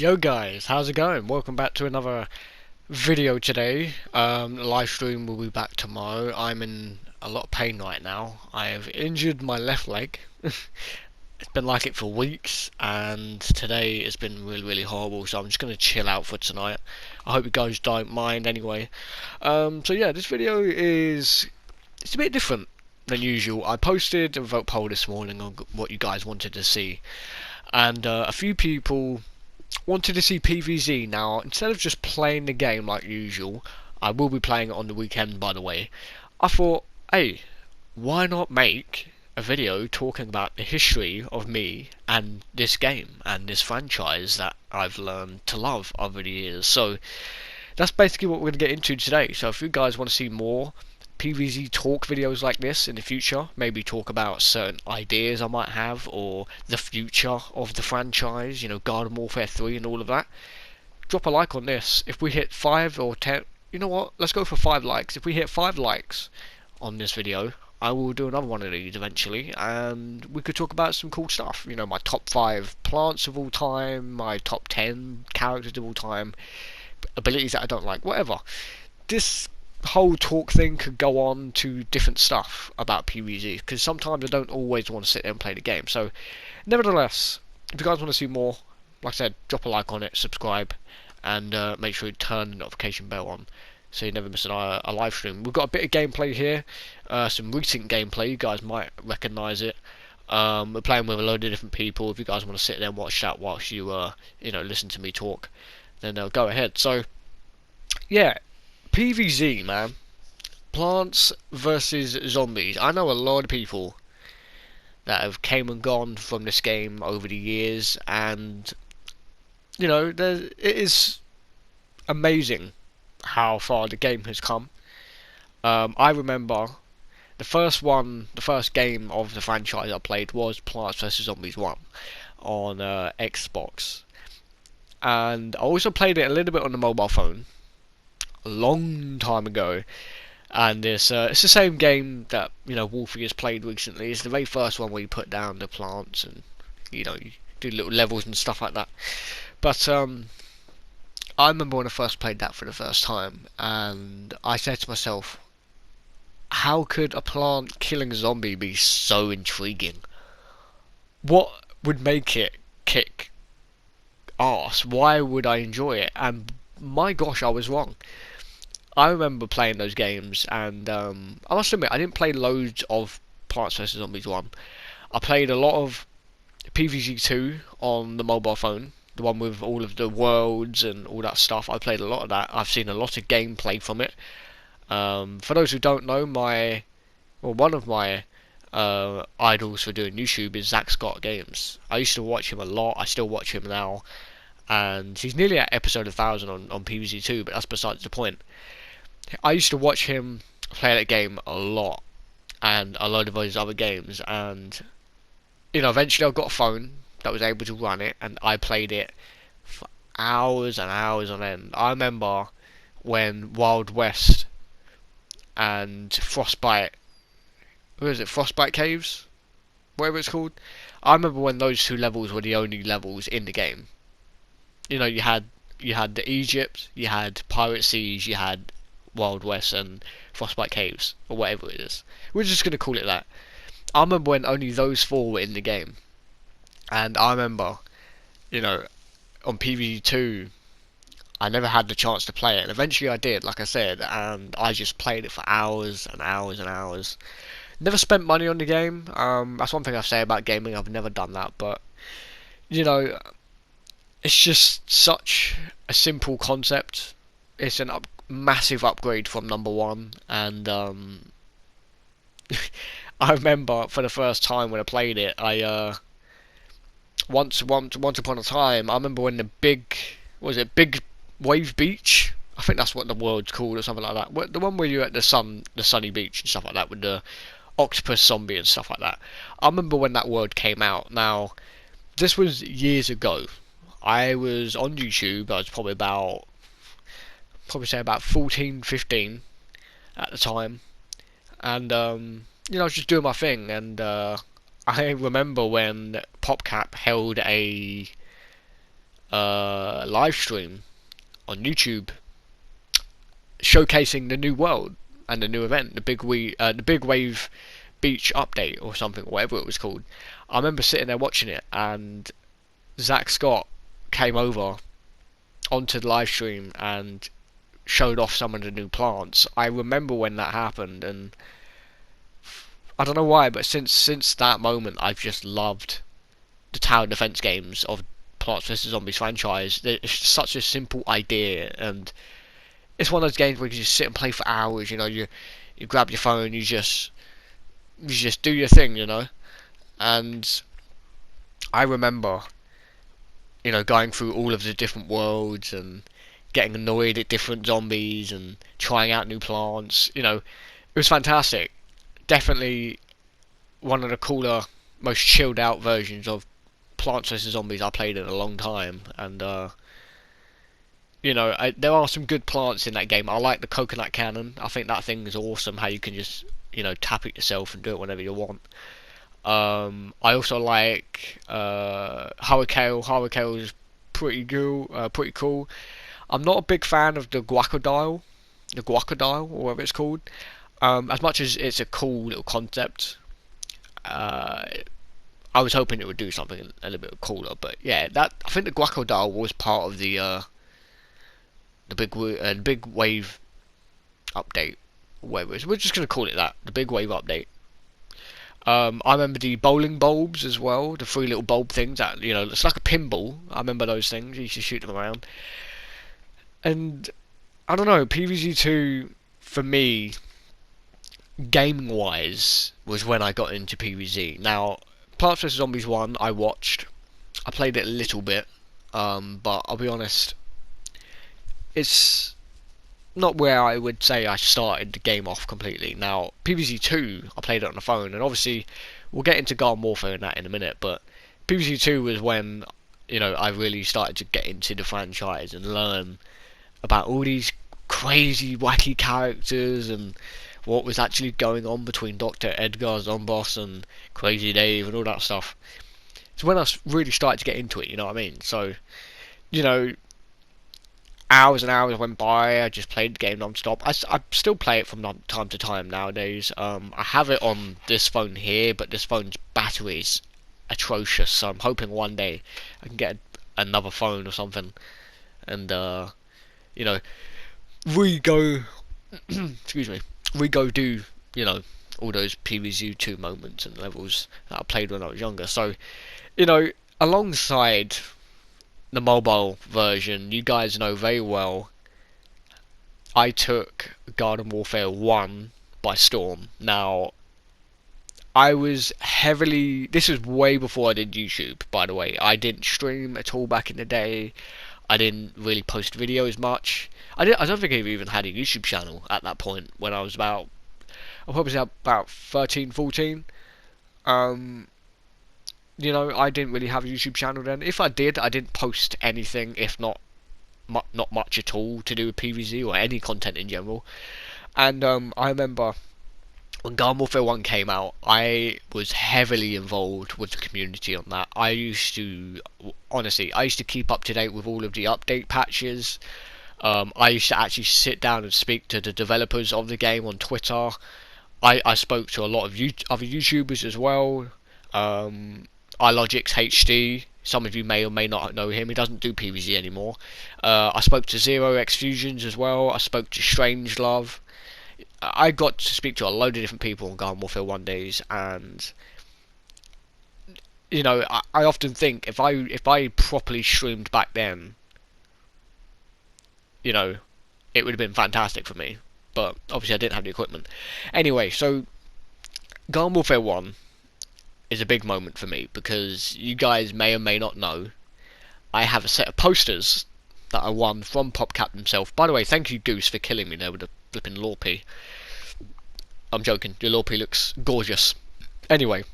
Yo guys, how's it going? Welcome back to another video today. Live stream will be back tomorrow. I'm in a lot of pain right now. I have injured my left leg. It's been like it for weeks, and today has been really horrible, so I'm just going to chill out for tonight. I hope you guys don't mind anyway. So yeah, this video it's a bit different than usual. I posted a vote poll this morning on what you guys wanted to see, and a few people wanted to see PvZ. Now, instead of just playing the game like usual, I will be playing it on the weekend, by the way. I thought, hey, why not make a video talking about the history of me and this game and this franchise that I've learned to love over the years. So that's basically what we're going to get into today. So if you guys want to see more PvZ talk videos like this in the future, maybe talk about certain ideas I might have, or the future of the franchise, you know, Garden Warfare 3 and all of that, drop a like on this. If we hit 5 or 10, you know what, let's go for 5 likes. If we hit 5 likes on this video, I will do another one of these eventually, and we could talk about some cool stuff, you know, my top 5 plants of all time, my top 10 characters of all time, abilities that I don't like, whatever. This whole talk thing could go on to different stuff about PvZ, because sometimes I don't always want to sit there and play the game. So nevertheless, if you guys want to see more, like I said, drop a like on it, subscribe, and make sure you turn the notification bell on so you never miss a live stream. We've got a bit of gameplay here, some recent gameplay, you guys might recognise it. We're playing with a load of different people. If you guys want to sit there and watch that whilst you you know, listen to me talk, then go ahead. So yeah, PvZ, man. Plants versus Zombies. I know a lot of people that have came and gone from this game over the years, and you know, it is amazing how far the game has come. I remember the first game of the franchise I played was Plants vs Zombies 1 on Xbox, and I also played it a little bit on the mobile phone a long time ago, and it's the same game that, you know, Wolfie has played recently. It's the very first one where you put down the plants and, you know, you do little levels and stuff like that. But I remember when I first played that for the first time, and I said to myself, how could a plant killing a zombie be so intriguing? What would make it kick ass? Why would I enjoy it? And my gosh, I was wrong. I remember playing those games, and I must admit, I didn't play loads of Plants vs Zombies 1. I played a lot of PvZ 2 on the mobile phone, the one with all of the worlds and all that stuff. I played a lot of that. I've seen a lot of gameplay from it. For those who don't know, one of my idols for doing YouTube is Zach Scott Games. I used to watch him a lot. I still watch him now, and he's nearly at episode 1000 on PvZ 2, but that's besides the point. I used to watch him play that game a lot, and a load of those other games, and you know, eventually I got a phone that was able to run it, and I played it for hours and hours on end. I remember when Wild West and Frostbite, what is it, Frostbite Caves, whatever it's called. I remember when those two levels were the only levels in the game. You know, you had the Egypt, you had Pirate Seas, you had Wild West and Frostbite Caves, or whatever it is. We're just going to call it that. I remember when only those 4 were in the game, and I remember, you know, on PvZ2 I never had the chance to play it, and eventually I did, like I said, and I just played it for hours and hours and hours. Never spent money on the game. That's one thing I say about gaming, I've never done that, but you know, it's just such a simple concept. It's a massive upgrade from number 1, and I remember for the first time when I played it, I once upon a time, I remember when the big Big Wave Beach? I think that's what the world's called, or something like that. The one where you're at the sunny beach and stuff like that, with the octopus zombie and stuff like that. I remember when that world came out. Now, this was years ago. I was on YouTube. I was probably say about 14, 15 at the time, and you know, I was just doing my thing, and I remember when PopCap held a live stream on YouTube showcasing the new world and the new event, the Big Wave Beach update or something, whatever it was called. I remember sitting there watching it, and Zach Scott came over onto the live stream and showed off some of the new plants. I remember when that happened, and I don't know why, but since that moment, I've just loved the tower defense games of Plants vs Zombies franchise. It's such a simple idea, and it's one of those games where you can just sit and play for hours. You know, you grab your phone, you just do your thing. You know, and I remember, you know, going through all of the different worlds and getting annoyed at different zombies and trying out new plants. You know, it was fantastic. Definitely one of the cooler, most chilled out versions of Plants vs Zombies I played in a long time. And you know, there are some good plants in that game. I like the coconut cannon. I think that thing is awesome. How you can just, you know, tap it yourself and do it whenever you want. I also like Hurricane. Hurricane is pretty cool. I'm not a big fan of the Guacodile, or whatever it's called. As much as it's a cool little concept, I was hoping it would do something a little bit cooler. But yeah, I think the Guacodile was part of the big wave update. Whatever it is. We're just gonna call it that, the big wave update. I remember the bowling bulbs as well, the three little bulb things that, you know, it's like a pinball. I remember those things. You used to shoot them around. And I don't know, PvZ2 for me, gaming wise, was when I got into PvZ. Now, Plants vs Zombies 1 I watched. I played it a little bit, but I'll be honest, it's not where I would say I started the game off completely. Now, PvZ2, I played it on the phone, and obviously we'll get into Garden Warfare and that in a minute, but PvZ2 was when, you know, I really started to get into the franchise and learn about all these crazy, wacky characters and what was actually going on between Dr. Edgar Zomboss and Crazy Dave and all that stuff. It's when I really started to get into it, you know what I mean? So, you know, hours and hours went by. I just played the game non-stop. I still play it from time to time nowadays. I have it on this phone here, but this phone's battery is atrocious, so I'm hoping one day I can get another phone or something and you know, re-go excuse me, re-go do, you know, all those PvZ2 moments and levels that I played when I was younger. So, you know, alongside the mobile version, you guys know very well I took Garden Warfare 1 by storm. Now, I was heavily... This was way before I did YouTube, by the way. I didn't stream at all back in the day. I didn't really post videos much. I don't think I even had a YouTube channel at that point when I was about... I probably was about 13, 14. You know, I didn't really have a YouTube channel then. If I did, I didn't post anything, if not much at all to do with PvZ or any content in general. And I remember when Garden Warfare 1 came out, I was heavily involved with the community on that. Honestly, I used to keep up to date with all of the update patches. I used to actually sit down and speak to the developers of the game on Twitter. I spoke to a lot of other YouTubers as well. iLogix HD, some of you may or may not know him. He doesn't do PvZ anymore. I spoke to Zero X Fusions as well. I spoke to Strangelove. I got to speak to a load of different people on Garden Warfare 1 days, and you know, I often think if I properly streamed back then, you know, it would have been fantastic for me. But obviously I didn't have the equipment. Anyway, so Garden Warfare 1 is a big moment for me because you guys may or may not know I have a set of posters that I won from PopCap himself. By the way, thank you Goose for killing me there with the flipping Lorpy. I'm joking, your Lorpy looks gorgeous. Anyway,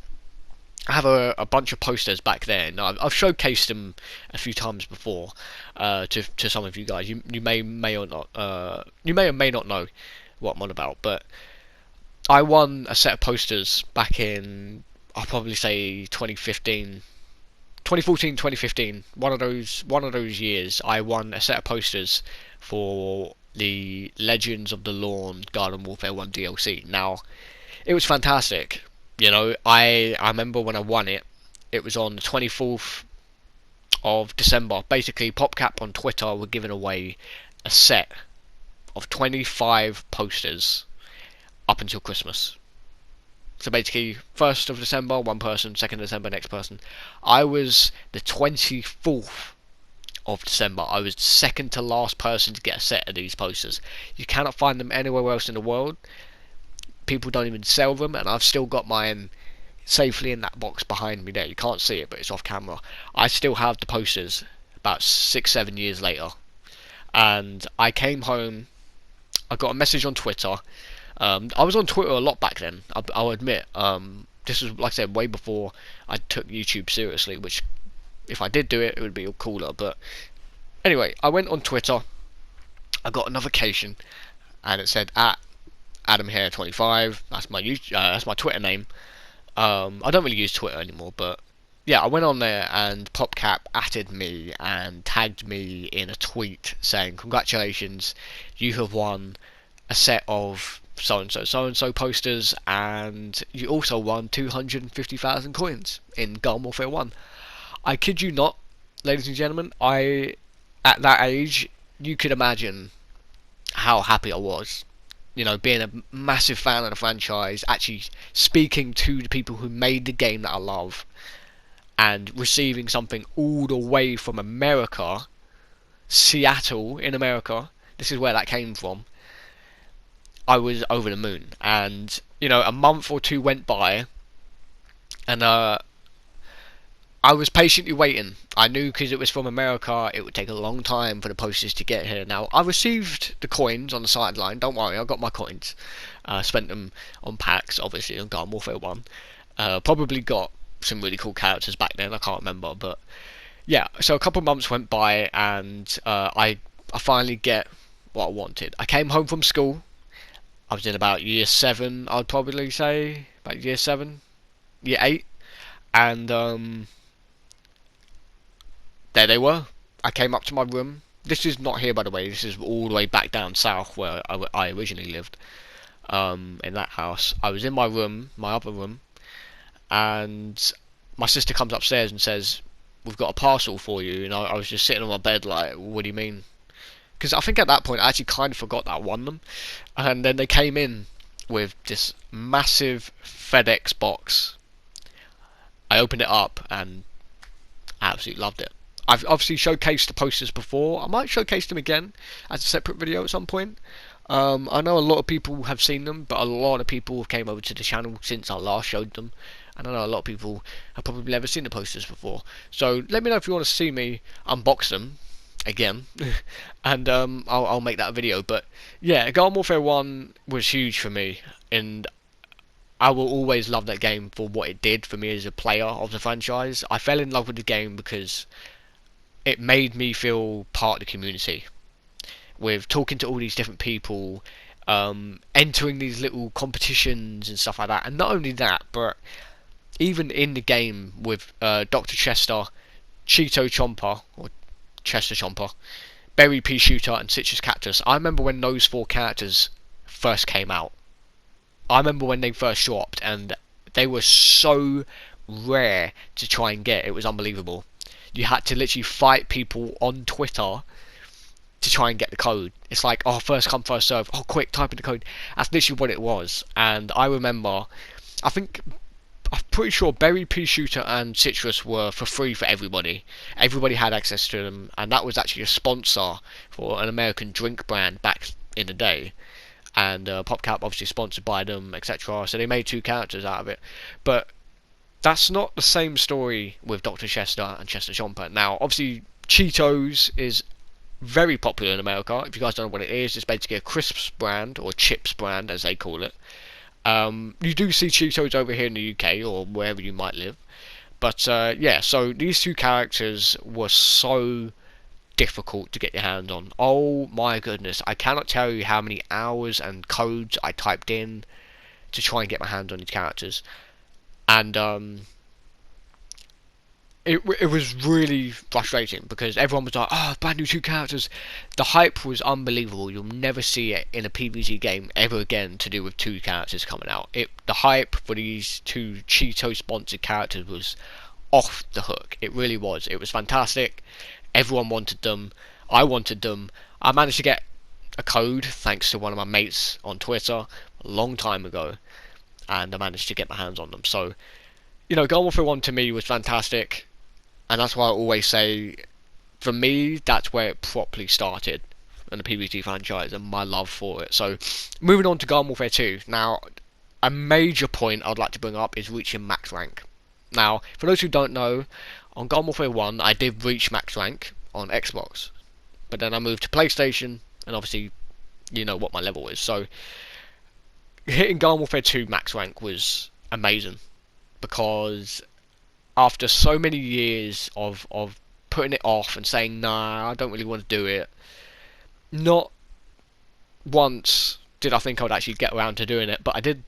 I have a bunch of posters back there. Now, I've showcased them a few times before to some of you guys. You may or may not know what I'm on about, but I won a set of posters back in, I'll probably say 2015, 2014, 2015, one of those years, I won a set of posters for the Legends of the Lawn Garden Warfare 1 DLC. Now, it was fantastic. You know, I remember when I won it. It was on the 24th of December. Basically, PopCap on Twitter were giving away a set of 25 posters up until Christmas. So basically, 1st of December, one person, 2nd of December, next person. I was the 24th of December. I was the second to last person to get a set of these posters. You cannot find them anywhere else in the world. People don't even sell them, and I've still got mine safely in that box behind me there. You can't see it, but it's off camera. I still have the posters about 6-7 years later. And I came home, I got a message on Twitter. I was on Twitter a lot back then, I'll admit. This was, like I said, way before I took YouTube seriously, which, if I did do it, it would be cooler. But anyway, I went on Twitter, I got a notification, and it said, at AdamHare25, that's my Twitter name. I don't really use Twitter anymore, but yeah, I went on there, and PopCap atted me and tagged me in a tweet saying, congratulations, you have won a set of so-and-so posters, and you also won 250,000 coins in Garden Warfare 1. I kid you not, ladies and gentlemen, at that age, you could imagine how happy I was. You know, being a massive fan of the franchise, actually speaking to the people who made the game that I love, and receiving something all the way from America, Seattle in America. This is where that came from. I was over the moon, and you know, a month or two went by, and I was patiently waiting. I knew because it was from America, it would take a long time for the posters to get here. Now, I received the coins on the sideline. Don't worry, I got my coins. Spent them on packs, obviously, on Garden Warfare 1. Probably got some really cool characters back then. I can't remember, but yeah. So a couple of months went by, and I finally get what I wanted. I came home from school. I was in about year 7, I'd probably say. About year 7. Year 8. And there they were. I came up to my room. This is not here, by the way. This is all the way back down south where I originally lived. In that house. I was in my room, my upper room. And my sister comes upstairs and says, we've got a parcel for you. And I was just sitting on my bed like, what do you mean? Because I think at that point I actually kind of forgot that I won them. And then they came in with this massive FedEx box. I opened it up and I absolutely loved it. I've obviously showcased the posters before. I might showcase them again as a separate video at some point. I know a lot of people have seen them, but a lot of people have came over to the channel since I last showed them. And I know a lot of people have probably never seen the posters before. So let me know if you want to see me unbox them again, and I'll make that a video. But yeah, Garden Warfare 1 was huge for me, and I will always love that game for what it did for me as a player of the franchise. I fell in love with the game because it made me feel part of the community, with talking to all these different people, entering these little competitions and stuff like that. And not only that, but even in the game with Dr. Chester, Cheeto Chomper, or Chester Chomper, Berry Pea Shooter, and Citrus Cactus. I remember when those 4 characters first came out. I remember when they first dropped, and they were so rare to try and get. It was unbelievable. You had to literally fight people on Twitter to try and get the code. It's like, oh, first come, first serve. Oh, quick, type in the code. That's literally what it was. And I remember, I'm pretty sure Berry Pea Shooter and Citrus were for free for everybody. Everybody had access to them, and that was actually a sponsor for an American drink brand back in the day. And PopCap obviously sponsored by them, etc. So they made 2 characters out of it. But that's not the same story with Dr. Chester and Chester Chomper. Now, obviously, Cheetos is very popular in America. If you guys don't know what it is, it's basically a crisps brand, or chips brand as they call it. You do see Cheetos over here in the UK or wherever you might live. But yeah, so these 2 characters were so difficult to get your hands on. Oh my goodness, I cannot tell you how many hours and codes I typed in to try and get my hands on these characters. And it was really frustrating because everyone was like, "Oh, brand new two characters." The hype was unbelievable. You'll never see it in a PvZ game ever again to do with two characters coming out. The hype for these two Cheeto sponsored characters was off the hook. It really was. It was fantastic. Everyone wanted them. I wanted them. I managed to get a code thanks to one of my mates on Twitter a long time ago, and I managed to get my hands on them. So, Garden Warfare 1 to me was fantastic, and that's why I always say, for me, that's where it properly started in the PvZ franchise and my love for it. So, moving on to Garden Warfare 2. Now, a major point I'd like to bring up is reaching max rank. Now, for those who don't know, on Garden Warfare 1, I did reach max rank on Xbox, but then I moved to PlayStation, and obviously, you know what my level is. So, hitting Garden Warfare 2 max rank was amazing, because after so many years of putting it off and saying, nah, I don't really want to do it, not once did I think I would actually get around to doing it, but I did.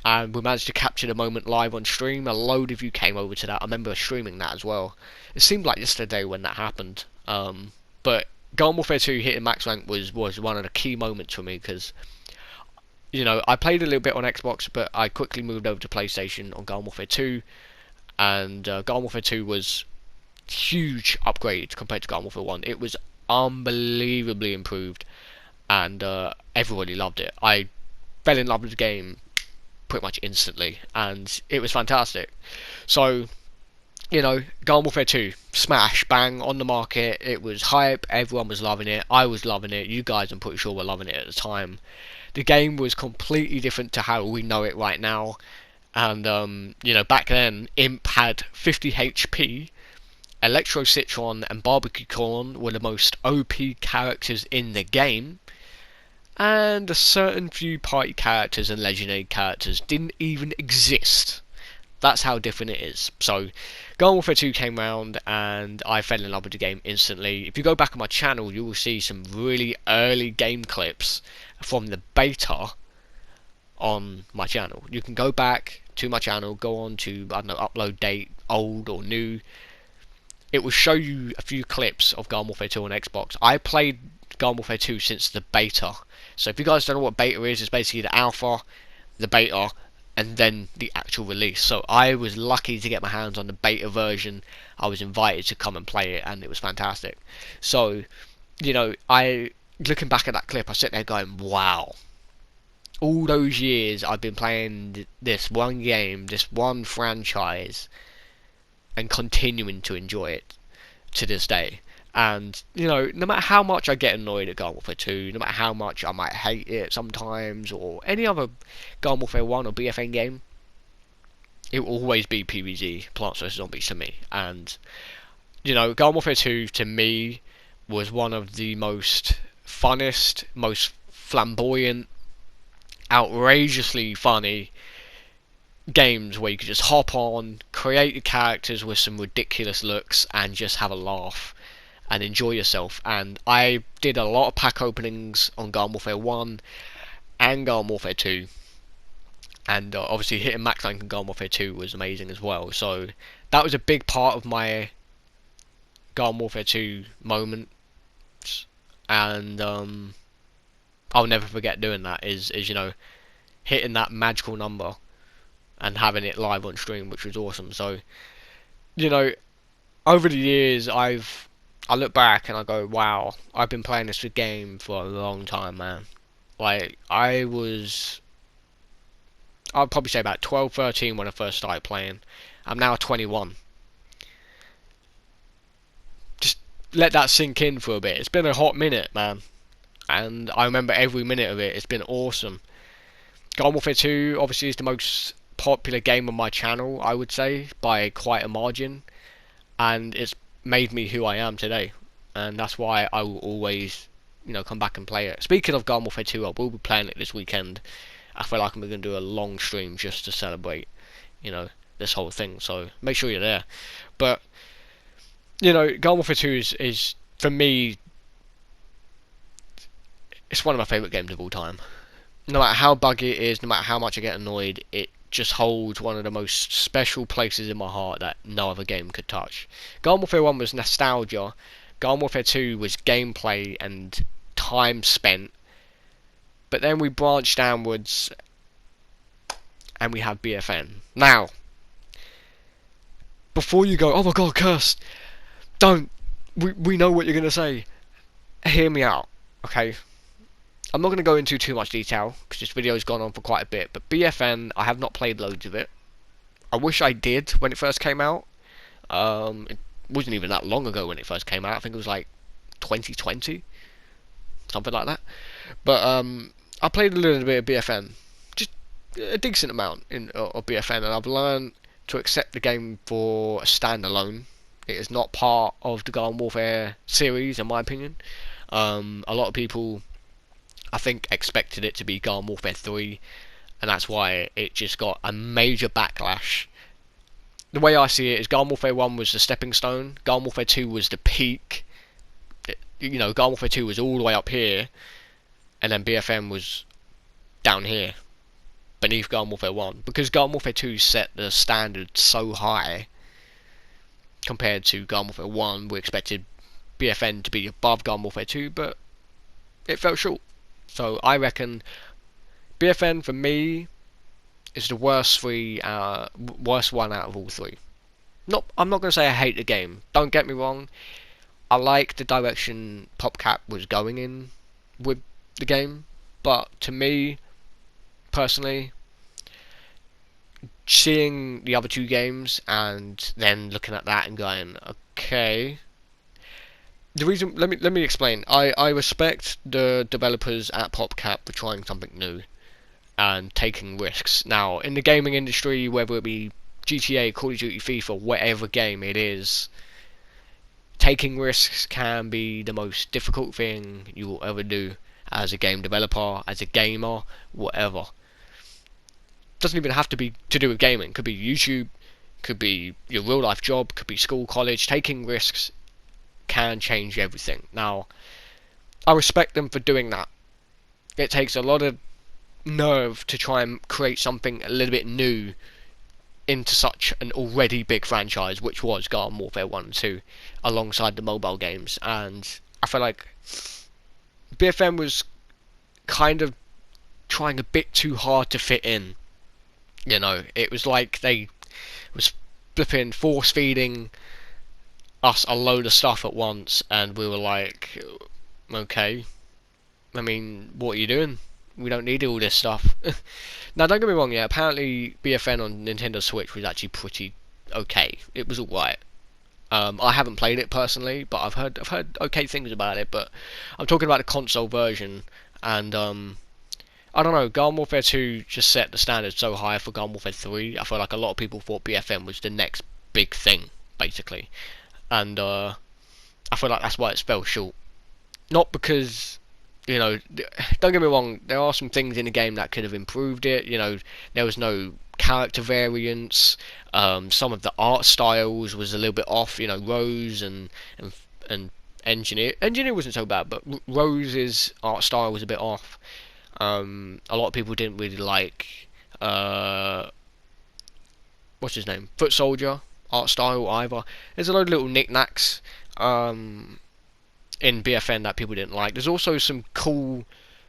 And we managed to capture the moment live on stream. A load of you came over to that. I remember streaming that as well. It seemed like yesterday when that happened. But Garden Warfare 2 hitting max rank was one of the key moments for me, because I played a little bit on Xbox, but I quickly moved over to PlayStation on Garden Warfare 2, and Garden Warfare 2 was huge upgrade compared to Garden Warfare 1. It was unbelievably improved, and everybody loved it. I fell in love with the game pretty much instantly, and it was fantastic. So, Garden Warfare 2, smash, bang, on the market. It was hype, everyone was loving it, I was loving it, you guys I'm pretty sure were loving it at the time. The game was completely different to how we know it right now, and back then Imp had 50 HP, Electro Citron and Barbecue Corn were the most OP characters in the game, and a certain few party characters and legendary characters didn't even exist. That's how different it is. So, Garden Warfare 2 came around, and I fell in love with the game instantly. If you go back on my channel, you will see some really early game clips from the beta on my channel. You can go back to my channel, go on to, I don't know, upload date, old or new. It will show you a few clips of Garden Warfare 2 on Xbox. I played Garden Warfare 2 since the beta. So if you guys don't know what beta is, it's basically the alpha, the beta, and then the actual release. So I was lucky to get my hands on the beta version. I was invited to come and play it, and it was fantastic. So, looking back at that clip, I sit there going, wow. All those years I've been playing this one game, this one franchise, and continuing to enjoy it to this day. And, no matter how much I get annoyed at Garden Warfare 2, no matter how much I might hate it sometimes, or any other Garden Warfare 1 or BFN game, it will always be PvZ, Plants vs Zombies, to me. And, Garden Warfare 2, to me, was one of the most funnest, most flamboyant, outrageously funny games where you could just hop on, create your characters with some ridiculous looks, and just have a laugh and enjoy yourself. And I did a lot of pack openings on Garden Warfare 1 and Garden Warfare 2, and obviously hitting max rank in Garden Warfare 2 was amazing as well. So that was a big part of my Garden Warfare 2 moment, and I'll never forget doing that. Is hitting that magical number and having it live on stream, which was awesome. So over the years I look back and I go, wow, I've been playing this game for a long time, man. Like, I'd probably say about 12, 13 when I first started playing. I'm now 21. Just let that sink in for a bit. It's been a hot minute, man. And I remember every minute of it. It's been awesome. Garden Warfare 2 obviously is the most popular game on my channel, I would say, by quite a margin. And it's made me who I am today, and that's why I will always come back and play it. Speaking of Garden Warfare 2, I will be playing it this weekend. I feel like I'm going to do a long stream just to celebrate this whole thing, so make sure you're there. But Garden Warfare 2 is for me, it's one of my favourite games of all time. no matter how buggy it is, no matter how much I get annoyed, it just holds one of the most special places in my heart that no other game could touch. Garden Warfare 1 was nostalgia, Garden Warfare 2 was gameplay and time spent, but then we branched downwards and we have BFN. Now, before you go, oh my god, Cursed, don't, we know what you're going to say. Hear me out, okay? I'm not going to go into too much detail, because this video's gone on for quite a bit, but BFN, I have not played loads of it. I wish I did when it first came out. It wasn't even that long ago when it first came out. I think it was like 2020, something like that. But I played a little bit of BFN, just a decent amount of BFN, and I've learned to accept the game for a standalone. It is not part of the Garden Warfare series, in my opinion. A lot of people, I think, expected it to be Garden Warfare 3, and that's why it just got a major backlash. The way I see it is Garden Warfare 1 was the stepping stone, Garden Warfare 2 was the peak. You know, Garden Warfare 2 was all the way up here, and then BFM was down here, beneath Garden Warfare 1. Because Garden Warfare 2 set the standard so high, compared to Garden Warfare 1, we expected BFN to be above Garden Warfare 2, but it fell short. So I reckon BFN for me is the worst one out of all three. I'm not going to say I hate the game. Don't get me wrong. I like the direction PopCap was going in with the game, but to me, personally, seeing the other two games and then looking at that and going, okay. The reason, let me explain. I respect the developers at PopCap for trying something new and taking risks. Now, in the gaming industry, whether it be GTA, Call of Duty, FIFA, whatever game it is, taking risks can be the most difficult thing you will ever do as a game developer, as a gamer, whatever. Doesn't even have to be to do with gaming. Could be YouTube, could be your real life job, could be school, college. Taking risks can change everything. Now, I respect them for doing that. It takes a lot of nerve to try and create something a little bit new into such an already big franchise, which was Garden Warfare 1 and 2, alongside the mobile games. And I feel like BFM was kind of trying a bit too hard to fit in. You know, it was like they was flipping force feeding us a load of stuff at once, and we were like, okay, I mean, what are you doing? We don't need all this stuff. Now, don't get me wrong, yeah, apparently BFN on Nintendo Switch was actually pretty okay. It was alright. I haven't played it personally, but I've heard okay things about it, but I'm talking about the console version, and I don't know, Garden Warfare 2 just set the standard so high for Garden Warfare 3. I feel like a lot of people thought BFM was the next big thing, basically. And I feel like that's why it fell short. Not because, you know, don't get me wrong, there are some things in the game that could have improved it. You know, there was no character variance. Some of the art styles was a little bit off. You know, Rose and Engineer wasn't so bad, but Rose's art style was a bit off. A lot of people didn't really like what's his name, Foot Soldier art style either. There's a load of little knickknacks in BFN that people didn't like. There's also some cool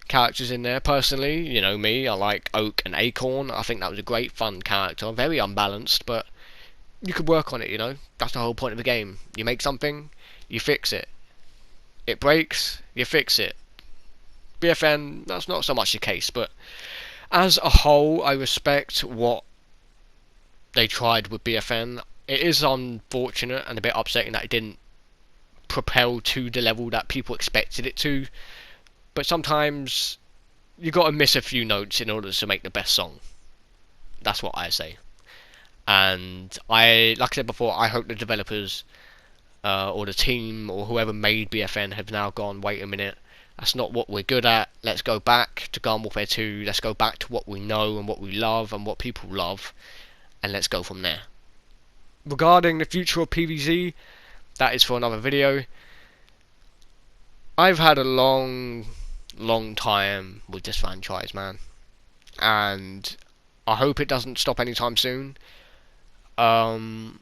characters in there. Personally, you know me, I like Oak and Acorn. I think that was a great fun character. Very unbalanced, but you could work on it, you know. That's the whole point of the game. You make something, you fix it. It breaks, you fix it. BFN, that's not so much the case, but as a whole, I respect what they tried with BFN. It is unfortunate and a bit upsetting that it didn't propel to the level that people expected it to, but sometimes you got to miss a few notes in order to make the best song. That's what I say. And like I said before, I hope the developers or the team or whoever made BFN have now gone, wait a minute, that's not what we're good at. Let's go back to Garden Warfare 2. Let's go back to what we know and what we love and what people love, and let's go from there. Regarding the future of PvZ, that is for another video. I've had a long time with this franchise, man. and I hope it doesn't stop anytime soon. Um,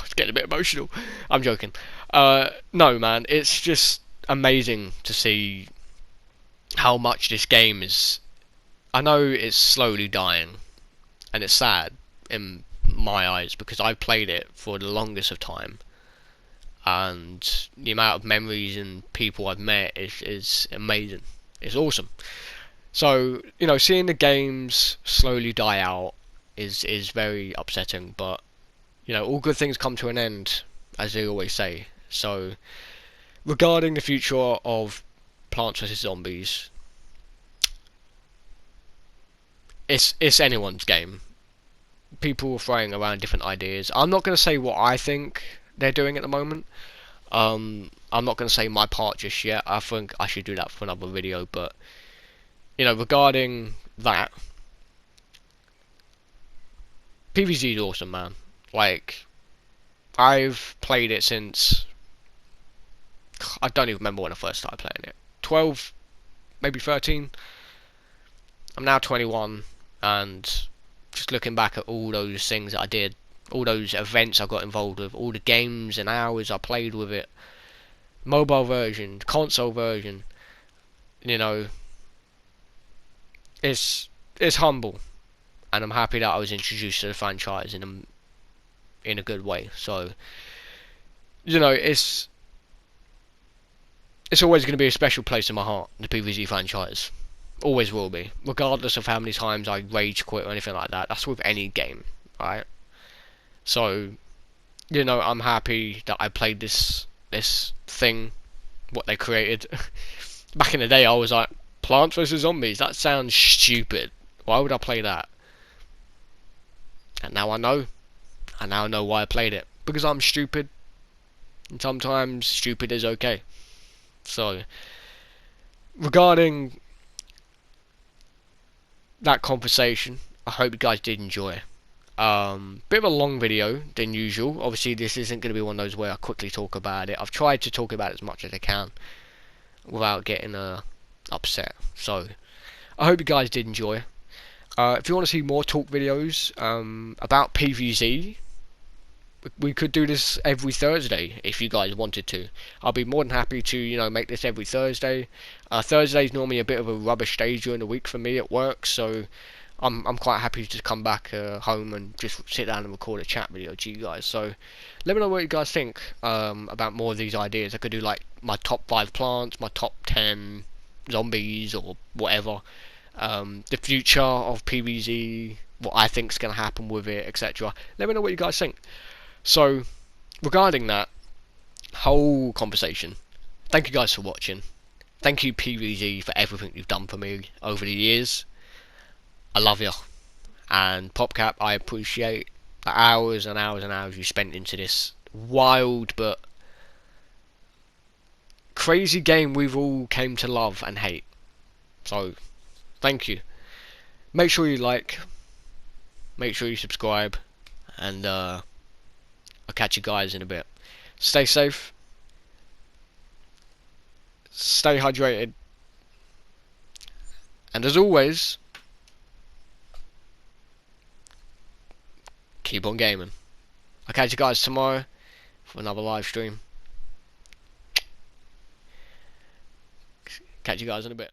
it's getting a bit emotional. I'm joking. No, man, it's just amazing to see how much this game is. I know it's slowly dying, and it's sad in my eyes because I've played it for the longest of time, and the amount of memories and people I've met is amazing. It's awesome. So seeing the games slowly die out is very upsetting. But all good things come to an end, as they always say. So regarding the future of Plants vs Zombies, it's anyone's game. People are throwing around different ideas. I'm not going to say what I think they're doing at the moment. I'm not going to say my part just yet. I think I should do that for another video. But regarding that, PvZ is awesome, man. Like, I've played it since I don't even remember when I first started playing it. 12, maybe 13. I'm now 21, and just looking back at all those things that I did, all those events I got involved with, all the games and hours I played with it, mobile version, console version, it's humble, and I'm happy that I was introduced to the franchise in a good way. So it's always going to be a special place in my heart, the PvZ franchise. Always will be, regardless of how many times I rage quit or anything like that. That's with any game, right? So, I'm happy that I played this thing, what they created. Back in the day, I was like, Plants vs Zombies. That sounds stupid. Why would I play that? And now I know. I now know why I played it. Because I'm stupid. And sometimes stupid is okay. So, regarding that conversation, I hope you guys did enjoy. Bit of a long video than usual. Obviously, this isn't going to be one of those where I quickly talk about it. I've tried to talk about it as much as I can without getting upset. So, I hope you guys did enjoy. If you want to see more talk videos about PvZ, we could do this every Thursday if you guys wanted to. I'll be more than happy to make this every Thursday. Thursday's normally a bit of a rubbish day during the week for me at work, so I'm quite happy to just come back home and just sit down and record a chat video to you guys. So let me know what you guys think about more of these ideas. I could do like my top 5 plants, my top 10 zombies, or whatever. The future of PvZ, what I think's going to happen with it, etc. Let me know what you guys think. So, regarding that whole conversation, thank you guys for watching. Thank you, PvZ, for everything you've done for me over the years. I love you. And PopCap, I appreciate the hours and hours and hours you spent into this wild but crazy game we've all came to love and hate. So, thank you. Make sure you like, make sure you subscribe, and I'll catch you guys in a bit. Stay safe, stay hydrated, and as always, keep on gaming. I'll catch you guys tomorrow for another live stream. Catch you guys in a bit.